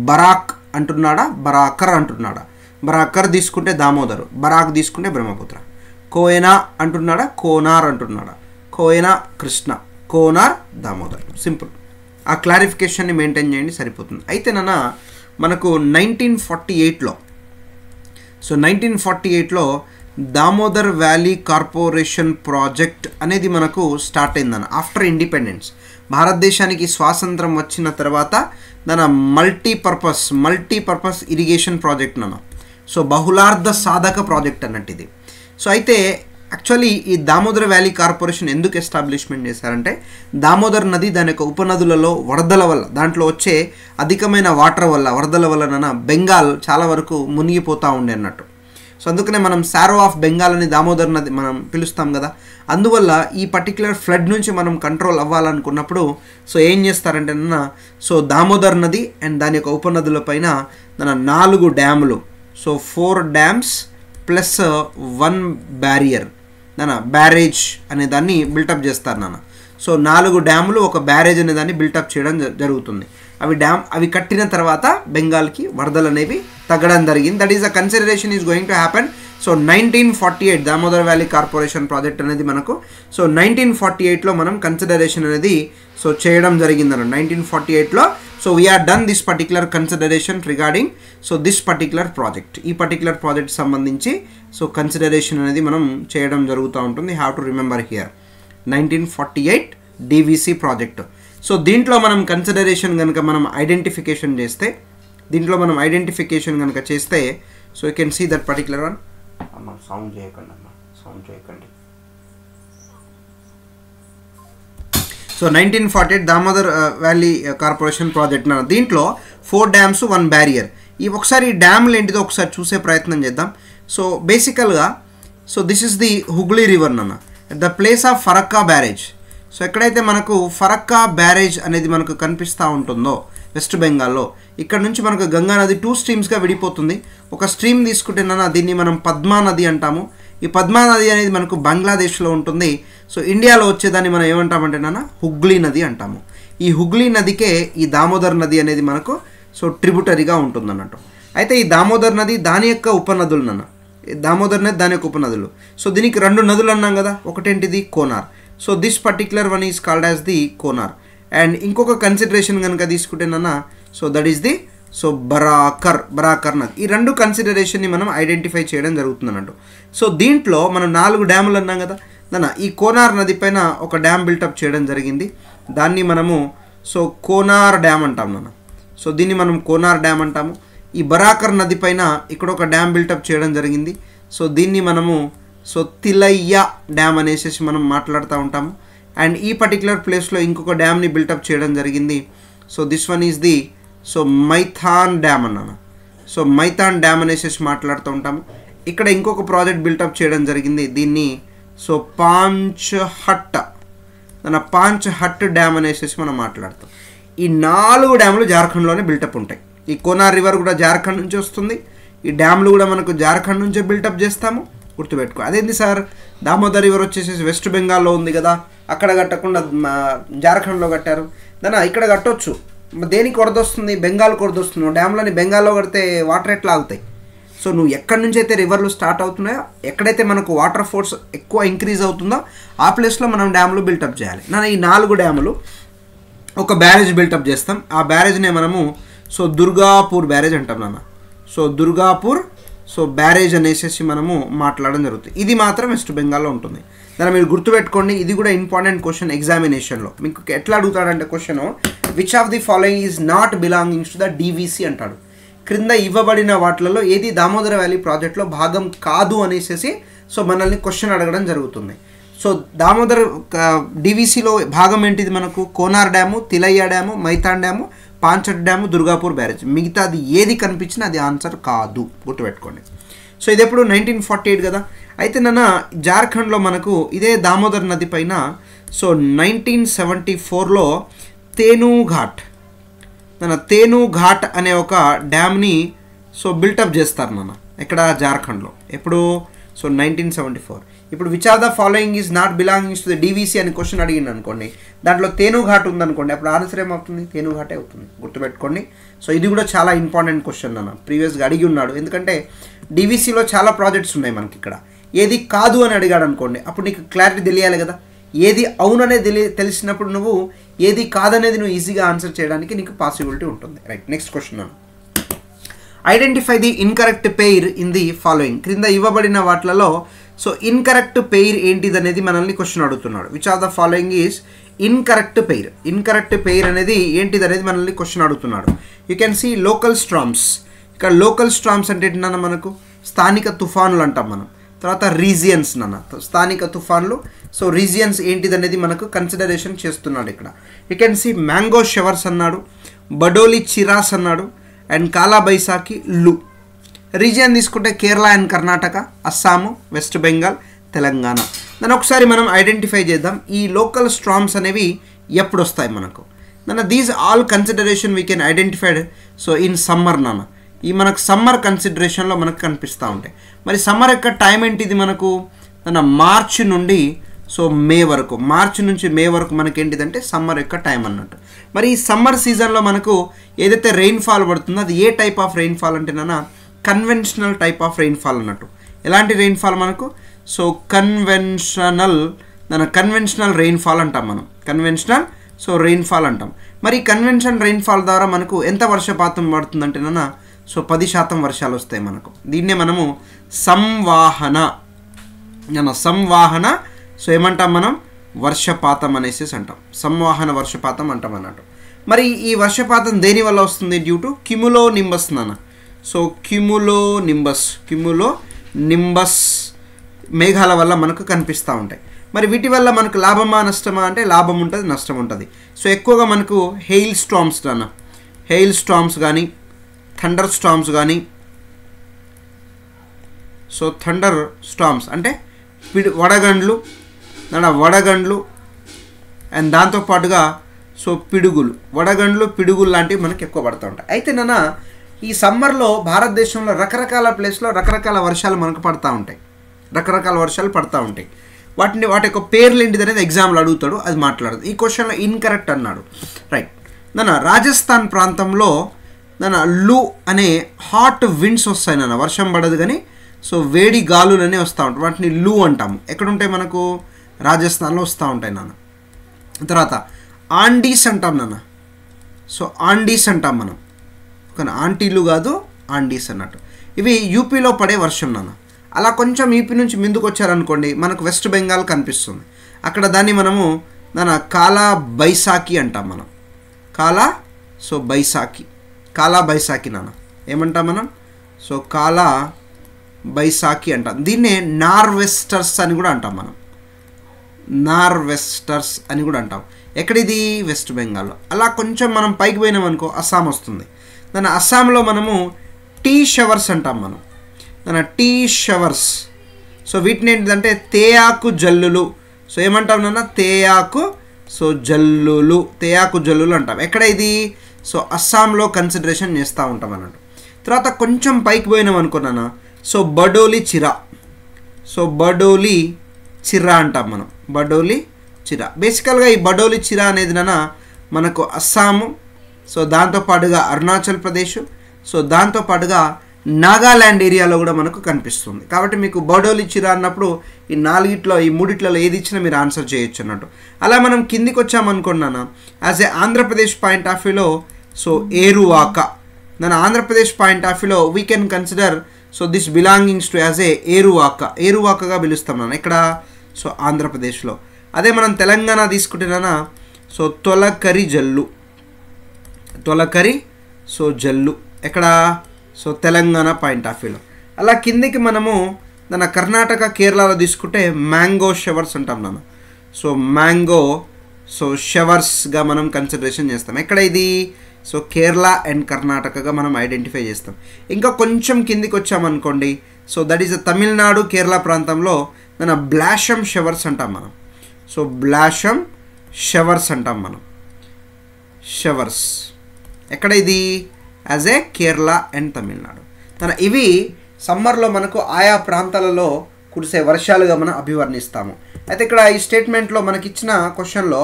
బరాక్ అంటున్నాడా, బరాకర్ అంటున్నాడా? బరాకర్ తీసుకుంటే దామోదరు, బరాక్ తీసుకుంటే బ్రహ్మపుత్ర. కోయనా అంటున్నాడా, కోనార్ అంటున్నాడా? కోయనా కృష్ణ, కోనార్ దామోదర్. సింపుల్. ఆ క్లారిఫికేషన్ని మెయింటైన్ చేయండి, సరిపోతుంది. అయితే నాన్న మనకు 1948లో సో 1948లో దామోదర్ వ్యాలీ కార్పొరేషన్ ప్రాజెక్ట్ అనేది మనకు స్టార్ట్ అయిందన్న. ఆఫ్టర్ ఇండిపెండెన్స్, భారతదేశానికి స్వాతంత్రం వచ్చిన తర్వాత దాని మల్టీపర్పస్ ఇరిగేషన్ ప్రాజెక్ట్ నాన్న. సో బహుళార్థ సాధక ప్రాజెక్ట్ అన్నట్టు ఇది. సో అయితే యాక్చువల్లీ ఈ దామోదర్ వ్యాలీ కార్పొరేషన్ ఎందుకు ఎస్టాబ్లిష్మెంట్ చేశారంటే దామోదర్ నది దాని యొక్క ఉపనదులలో వరదల వల్ల, దాంట్లో వచ్చే అధికమైన వాటర్ వల్ల, వరదల వల్ల బెంగాల్ చాలా వరకు మునిగిపోతూ ఉండే అన్నట్టు. సో అందుకనే మనం సారో ఆఫ్ బెంగాల్ అని దామోదర్ నది మనం పిలుస్తాం కదా. అందువల్ల ఈ పర్టికులర్ ఫ్లడ్ నుంచి మనం కంట్రోల్ అవ్వాలనుకున్నప్పుడు సో ఏం చేస్తారంటే సో దామోదర్ నది అండ్ దాని యొక్క ఉపనదుల పైన 4 డ్యాములు, so 4 dams plus 1 barrier barrage అనే దాన్ని బిల్టప్ చేస్తారు నాన్న. సో 4 డ్యాములు, ఒక బ్యారేజ్ అనే దాన్ని బిల్టప్ చేయడం జరుగుతుంది. అవి కట్టిన తర్వాత బెంగాల్కి వరదలు అనేవి తగ్గడం జరిగింది. That is the consideration is going to happen. So 1948 Damodar valley corporation project అనేది మనకు సో 1948లో మనం కన్సిడరేషన్ అనేది సో చేయడం జరిగిందన్న. 1948లో so we are done this particular consideration regarding so this particular project. ఈ పర్టికులర్ ప్రాజెక్ట్ సంబంధించి సో కన్సిడరేషన్ అనేది మనం చేయడం జరుగుతూ ఉంటుంది. Have to remember here 1948 DVC project. So దీంట్లో మనం కన్సిడరేషన్ కనుక మనం ఐడెంటిఫికేషన్ చేస్తే so you can see that particular one. Sound చేయకండి. So 1948 Damodar valley corporation project నా. దీంట్లో 4 డ్యామ్స్ 1 బ్యారియర్. ఒకసారి ఈ డ్యామ్లు ఏంటిదో ఒకసారి చూసే ప్రయత్నం చేద్దాం. సో బేసికల్గా so this is the Hooghly river నాన్న. At the place of Farakka barrage. So ఎక్కడైతే మనకు ఫరక్కా బ్యారేజ్ అనేది మనకు కనిపిస్తూ ఉంటుందో వెస్ట్ బెంగాల్లో, ఇక్కడ నుంచి మనకు గంగా నది 2 స్ట్రీమ్స్గా విడిపోతుంది. ఒక స్ట్రీమ్ తీసుకుంటేనన్నా దీన్ని మనం పద్మా నది అంటాము. ఈ పద్మా నది అనేది మనకు బంగ్లాదేశ్లో ఉంటుంది. సో ఇండియాలో వచ్చేదాన్ని మనం ఏమంటామంటేనన్నా హుగ్లీ నది అంటాము. ఈ హుగ్లీ నదికే ఈ దామోదర్ నది అనేది మనకు సో ట్రిబ్యూటరీగా ఉంటుందన్నట్టు. అయితే ఈ దామోదర్ నది దాని యొక్క ఉపనదులు దామోదర్ నది దాని యొక్క ఉపనదులు. సో దీనికి 2 నదులు అన్నాం కదా, ఒకటేంటిది Konar. So this particular one is called as the Konar. And ఇంకొక కన్సిడరేషన్ కనుక తీసుకుంటేనన్నా so that is the so Barakar నది. ఈ 2 కన్సిడరేషన్ని మనం ఐడెంటిఫై చేయడం జరుగుతుంది అన్నట్టు. సో దీంట్లో మనం 4 డ్యాములు అన్నాం కదా, ఈ కోనార్ నది పైన ఒక డ్యామ్ బిల్టప్ చేయడం జరిగింది. దాన్ని మనము సో కోనార్ డ్యామ్ అంటాం సో దీన్ని మనం కోనార్ డ్యామ్ అంటాము. ఈ బరాకర్ నది పైన ఇక్కడ ఒక డ్యామ్ బిల్టప్ చేయడం జరిగింది. సో దీన్ని మనము సో తిలయ్య డ్యామ్ అనేసి మనం మాట్లాడుతూ ఉంటాము. అండ్ ఈ పర్టికులర్ ప్లేస్లో ఇంకొక డ్యామ్ని బిల్టప్ చేయడం జరిగింది. So this one is the so Maithon dam అన్నాను. సో మైథాన్ డ్యామ్ అనేసి మాట్లాడుతూ ఉంటాము. ఇక్కడ ఇంకొక ప్రాజెక్ట్ బిల్టప్ చేయడం జరిగింది. దీన్ని సో పాంచ్ హట్ డ్యామ్ అనేసి మనం మాట్లాడతాం. ఈ 4 డ్యాములు జార్ఖండ్లోనే బిల్టప్ ఉంటాయి. ఈ కోనార్ రివర్ కూడా జార్ఖండ్ నుంచి వస్తుంది. ఈ డ్యామ్లు కూడా మనకు జార్ఖండ్ నుంచే బిల్టప్ చేస్తాము, గుర్తుపెట్టుకో. అదేంటి సార్, దామోదర్ రివర్ వచ్చేసి వెస్ట్ బెంగాల్లో ఉంది కదా, అక్కడ కట్టకుండా జార్ఖండ్లో కట్టారు. ఇక్కడ కట్టొచ్చు. దేనికి వరద వస్తుంది? బెంగాల్కి వరద వస్తుంది. డ్యామ్లని బెంగాల్లో కడితే వాటర్ ఎట్లా ఆగుతాయి? సో నువ్వు ఎక్కడి నుంచి అయితే రివర్లు స్టార్ట్ అవుతున్నాయో, ఎక్కడైతే మనకు వాటర్ ఫోర్స్ ఎక్కువ ఇంక్రీజ్ అవుతుందో ఆ ప్లేస్లో మనం డ్యామ్లు బిల్టప్ చేయాలి. ఈ 4 డ్యాములు ఒక బ్యారేజ్ బిల్టప్ చేస్తాం. ఆ బ్యారేజ్నే మనము సో దుర్గాపూర్ బ్యారేజ్ అంటాం సో దుర్గాపూర్ సో బ్యారేజ్ అనేసి మనము మాట్లాడడం జరుగుతుంది. ఇది మాత్రం వెస్ట్ బెంగాల్లో ఉంటుంది. దాన్ని మీరు గుర్తుపెట్టుకోండి. ఇది కూడా ఇంపార్టెంట్ క్వశ్చన్ ఎగ్జామినేషన్లో. మీకు ఎట్లా అడుగుతాడంటే question, which of the following is not belongings to the DVC అంటాడు. క్రింద ఇవ్వబడిన వాటిలలో ఏది దామోదర వ్యాలీ ప్రాజెక్ట్లో భాగం కాదు అనేసి సో మనల్ని క్వశ్చన్ అడగడం జరుగుతుంది. సో దామోదర్ డీవీసీలో భాగం ఏంటిది? మనకు Konar dam, Tilaiya dam, Maithon dam, Panchet dam, Durgapur barrage. మిగతాది ఏది కనిపించినా అది ఆన్సర్ కాదు, గుర్తుపెట్టుకోండి. సో ఇది ఎప్పుడు 1948 కదా. అయితే జార్ఖండ్లో మనకు ఇదే దామోదర్ నది పైన సో 1974లో తేనూఘాట్ అనే ఒక డ్యామ్ని సో బిల్టప్ చేస్తారు ఎక్కడ? జార్ఖండ్లో. ఎప్పుడు? సో 1974. ఇప్పుడు which are the following is not belongings to the DVC అని క్వశ్చన్ అడిగింది అనుకోండి, దాంట్లో తేనూఘాట్ ఉందనుకోండి, అప్పుడు ఆన్సర్ ఏమవుతుంది? తేనూఘాటే అవుతుంది, గుర్తుపెట్టుకోండి. సో ఇది కూడా చాలా ఇంపార్టెంట్ క్వశ్చన్ ప్రీవియస్గా అడిగి ఉన్నాడు. ఎందుకంటే డీవీసీలో చాలా ప్రాజెక్ట్స్ ఉన్నాయి మనకి. ఇక్కడ ఏది కాదు అని అడిగాడు అనుకోండి, అప్పుడు నీకు క్లారిటీ తెలియాలి కదా. ఏది అవుననేది తెలిసినప్పుడు నువ్వు ఏది కాదనేది నువ్వు ఈజీగా ఆన్సర్ చేయడానికి నీకు పాసిబిలిటీ ఉంటుంది. Right, next question. Identify the incorrect pair in the following. క్రింద ఇవ్వబడిన వాటిలలో సో ఇన్కరెక్ట్ పెయిర్ ఏంటిది అనేది మనల్ని క్వశ్చన్ అడుగుతున్నాడు. Which of the following is incorrect pair. Incorrect pair అనేది ఏంటిది అనేది మనల్ని క్వశ్చన్ అడుగుతున్నాడు. You can see local storms. ఇక్కడ లోకల్ స్ట్రామ్స్ అంటే ఏంటన్నా మనకు స్థానిక తుఫానులు అంటాం మనం. తర్వాత రీజియన్స్ స్థానిక తుఫాన్లు. సో రీజియన్స్ ఏంటిది అనేది మనకు కన్సిడరేషన్ చేస్తున్నాడు ఇక్కడ. You can see mango showers అన్నాడు, బడోలి చిరాస్ అన్నాడు, అండ్ కాలా బైసాఖి లు. రీజియన్ తీసుకుంటే కేరళ అండ్ కర్ణాటక, అస్సాము, వెస్ట్ బెంగాల్, తెలంగాణ. దాన్ని ఒకసారి మనం ఐడెంటిఫై చేద్దాం. ఈ లోకల్ స్ట్రామ్స్ అనేవి ఎప్పుడు వస్తాయి మనకు? These all consideration we can identified so in summer ఈ మనకు సమ్మర్ కన్సిడరేషన్లో మనకు కనిపిస్తూ ఉంటాయి. మరి సమ్మర్ యొక్క టైం ఏంటిది మనకు? మార్చి నుండి సో మే వరకు, మార్చి నుంచి మే వరకు మనకి ఏంటిదంటే సమ్మర్ యొక్క టైం అన్నట్టు. మరి ఈ సమ్మర్ సీజన్లో మనకు ఏదైతే రెయిన్ఫాల్ పడుతుందో అది ఏ టైప్ ఆఫ్ రెయిన్ఫాల్ అంటే కన్వెన్షనల్ టైప్ ఆఫ్ రెయిన్ఫాల్ అన్నట్టు. ఎలాంటి రెయిన్ఫాల్ మనకు? సో కన్వెన్షనల్ రెయిన్ఫాల్ అంటాం మనం. కన్వెన్షనల్ సో రెయిన్ఫాల్ అంటాం. మరి కన్వెన్షనల్ రెయిన్ఫాల్ ద్వారా మనకు ఎంత వర్షపాతం పడుతుందంటే సో 10% వర్షాలు వస్తాయి మనకు. దీన్నే మనము సంవాహన సో ఏమంటాం మనం? వర్షపాతం అనేసి అంటాం. సంవాహన వర్షపాతం అంటాం అన్నట్టు. మరి ఈ వర్షపాతం దేని వల్ల వస్తుంది? Due to cumulo nimbus so cumulo nimbus మేఘాల వల్ల మనకు కనిపిస్తూ ఉంటాయి. మరి వీటి వల్ల మనకు లాభమా నష్టమా అంటే లాభం ఉంటుంది, నష్టం ఉంటుంది. సో ఎక్కువగా మనకు హెయిల్ స్టార్మ్స్ కానీ థండర్ స్టార్మ్స్ కానీ సో థండర్ స్టార్మ్స్ అంటే వడగండ్లు అండ్ దాంతోపాటుగా సో పిడుగులు, వడగండ్లు, పిడుగులు లాంటివి మనకి ఎక్కువ పడుతూ ఉంటాయి. అయితే నాన్న ఈ సమ్మర్లో భారతదేశంలో రకరకాల ప్లేస్లో రకరకాల వర్షాలు మనకు పడుతూ ఉంటాయి, రకరకాల వర్షాలు పడుతూ ఉంటాయి. వాటి యొక్క పేర్లు ఏంటిది అనేది ఎగ్జామ్లో అడుగుతాడు, అది మాట్లాడదు. ఈ క్వశ్చన్లో ఇన్కరెక్ట్ అన్నాడు. రైట్ నాన్న, రాజస్థాన్ ప్రాంతంలో నాన్న లూ అనే హాట్ విండ్స్ వస్తాయి నాన్న, వర్షం పడదు కానీ సో వేడి గాలులు అనేవి వస్తూ ఉంటాయి, వాటిని లూ అంటాము. ఎక్కడుంటాయి మనకు? రాజస్థాన్లో వస్తూ ఉంటాయి నాన్న. తర్వాత ఆండీస్ అంటాం నాన్న. సో ఆండీస్ అంటాం మనం, కానీ ఆంటీలు కాదు, ఆండీస్ అన్నట్టు. ఇవి యూపీలో పడే వర్షం నాన్న. అలా కొంచెం యూపీ నుంచి ముందుకు వచ్చారనుకోండి మనకు వెస్ట్ బెంగాల్ కనిపిస్తుంది. అక్కడ దాన్ని మనము నాన్న కాలా బైసాఖి అంటాం మనం. కాలా సో బైసాఖి, కాలా బైసాఖి నాన్న ఏమంటాం మనం? సో కాలా బైసాఖి అంటాం. దీన్నే నార్వెస్టర్స్ అని కూడా అంటాం మనం, నార్వెస్టర్స్ అని కూడా అంటాం. ఎక్కడిది? వెస్ట్ బెంగాల్లో. అలా కొంచెం మనం పైకి పోయినాం అనుకో అస్సాం వస్తుంది. దాని అస్సాంలో మనము టీ షవర్స్ అంటాం మనం, దాని టీ షవర్స్. సో వీటిని ఏంటిదంటే తేయాకు జల్లులు. సో ఏమంటాం నాన్న? తేయాకు సో జల్లులు, తేయాకు జల్లులు అంటాం. ఎక్కడ ఇది? సో అస్సాంలో కన్సిడరేషన్ చేస్తూ ఉంటాం అన్నట్టు. తర్వాత కొంచెం పైకి పోయినాం అనుకున్నాను, సో బడోలి చిరా. సో బడోలి చిరా అంటాం మనం, బడోలి చిరా. బేసికల్గా ఈ బడోలి చిరా అనేది నాన్న మనకు అస్సాము, సో దాంతోపాటుగా అరుణాచల్ ప్రదేశ్, సో దాంతోపాటుగా నాగాల్యాండ్ ఏరియాలో కూడా మనకు కనిపిస్తుంది. కాబట్టి మీకు బడోలి చిరా అన్నప్పుడు ఈ నాలుగిట్లో ఈ మూడిట్లలో ఏది ఇచ్చినా మీరు ఆన్సర్ చేయొచ్చు అన్నట్టు. అలా మనం కిందికి వచ్చామనుకున్నాను as a Andhra Pradesh point of వ్యూలో సో ఏరువాక. మన ఆంధ్రప్రదేశ్ పాయింట్ ఆఫ్ వ్యూలో we can consider so this belongings to as a Eruvaka, ఏరువాకగా పిలుస్తాం నాన్న ఇక్కడ సో ఆంధ్రప్రదేశ్లో. అదే మనం తెలంగాణ తీసుకుంటేనా సో తొలకరి జల్లు, తొలకరి సో జల్లు ఎక్కడ? సో తెలంగాణ పాయింట్ ఆఫ్ వ్యూలో. అలా కిందికి మనము మన కర్ణాటక కేరళలో తీసుకుంటే మ్యాంగో షవర్స్ అంటాం నాన్న. సో మ్యాంగో సో షవర్స్గా మనం కన్సిడరేషన్ చేస్తాం. ఎక్కడ ఇది? సో కేరళ అండ్ కర్ణాటకగా మనం ఐడెంటిఫై చేస్తాం. ఇంకా కొంచెం కిందికి వచ్చామనుకోండి so that is Tamil Nadu Kerala ప్రాంతంలో మన బ్లాషమ్ షవర్స్ అంటాం మనం. సో బ్లాషమ్ షవర్స్ అంటాం మనం, షవర్స్. ఎక్కడ ఇది? As a Kerala and Tamil Nadu. ఇవి సమ్మర్లో మనకు ఆయా ప్రాంతాలలో కురిసే వర్షాలుగా మనం అభివర్ణిస్తాము. అయితే ఇక్కడ ఈ స్టేట్మెంట్లో మనకి ఇచ్చిన క్వశ్చన్లో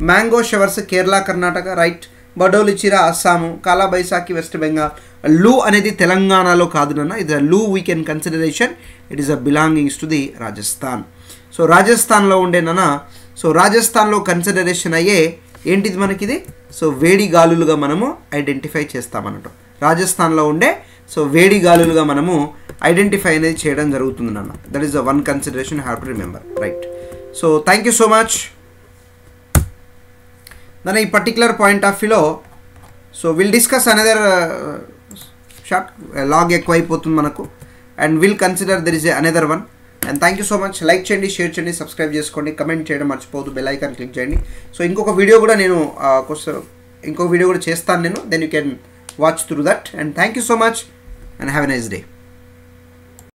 mango showers Kerala Karnataka right, Bardoli Chheerha Assam, Kala Baisakhi west Bengal. లూ అనేది తెలంగాణలో కాదు నాన్న, ఇది loo we can consideration it is a belongings to the Rajasthan. So రాజస్థాన్లో ఉండే నాన్న, సో రాజస్థాన్లో కన్సిడరేషన్ అయ్యే ఏంటిది మనకిది? సో వేడి గాలులుగా మనము ఐడెంటిఫై చేస్తామన్నట్టు. రాజస్థాన్లో ఉండే సో వేడి గాలులుగా మనము ఐడెంటిఫై అనేది చేయడం జరుగుతుంది నాన్న. That is the one consideration have to remember right. So thank you so much. దాని ఈ పర్టిక్యులర్ పాయింట్ ఆఫ్ వ్యూలో so will discuss another short, lag ఎక్కువ అయిపోతుంది మనకు, and will consider there is another one. And thank you so much. Like చేయండి, షేర్ చేయండి, సబ్స్క్రైబ్ చేసుకోండి, కమెంట్ చేయడం మర్చిపోవద్దు, బెల్ ఐకాన్ క్లిక్ చేయండి. సో ఇంకొక వీడియో కూడా నేను చేస్తాను నేను, then you can watch through that. And thank you so much and have a nice day.